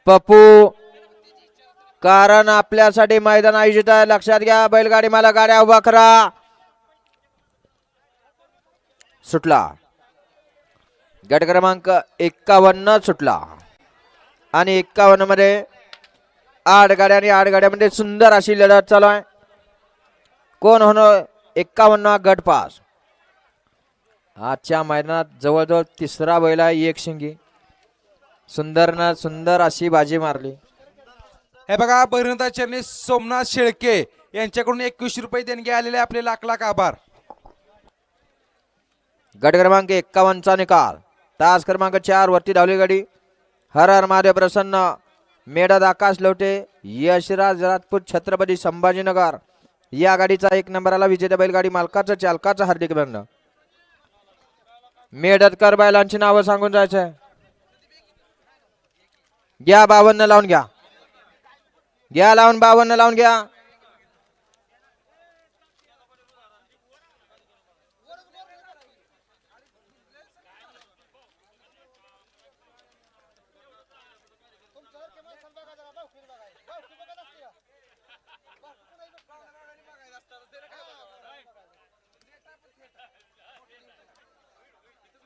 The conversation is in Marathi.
पप्पू, कारण आपल्यासाठी मैदान आयोजित आहे, लक्षात घ्या. बैलगाडी मला गाड्या उभा करा. सुटला गट क्रमांक 51 सुटला आणि 51 मध्ये 8 गाड्या आणि 8 गाड्यामध्ये सुंदर अशी लढत चालू आहे. कोण होणार 51 गट पास. आजच्या मैदानात जवळजवळ तिसरा बैल आहे एक शिंगी. सुंदर अशी बाजी मारली. हे बघा बहिरंदाचरणी सोमनाथ शेळके यांच्याकडून 21 रुपये देणगी आलेले, आपले लाख लाख आभार. गट क्रमांक 51 चा निकाल. तास क्रमांक 4 वरती धावली गाडी हर हर महादेव प्रसन्न, मेडद आकाश लवटे, यशराज राजपूत, छत्रपती संभाजीनगर या गाडीचा 1 नंबरला विजेता बैलगाडी मालकाचं चालकाचं हार्दिक अभिनंदन. मेडदकर बैलांची नावं सांगून जायचंय. घ्या 52 लावून घ्या, घ्या लावून 52 लावून घ्या.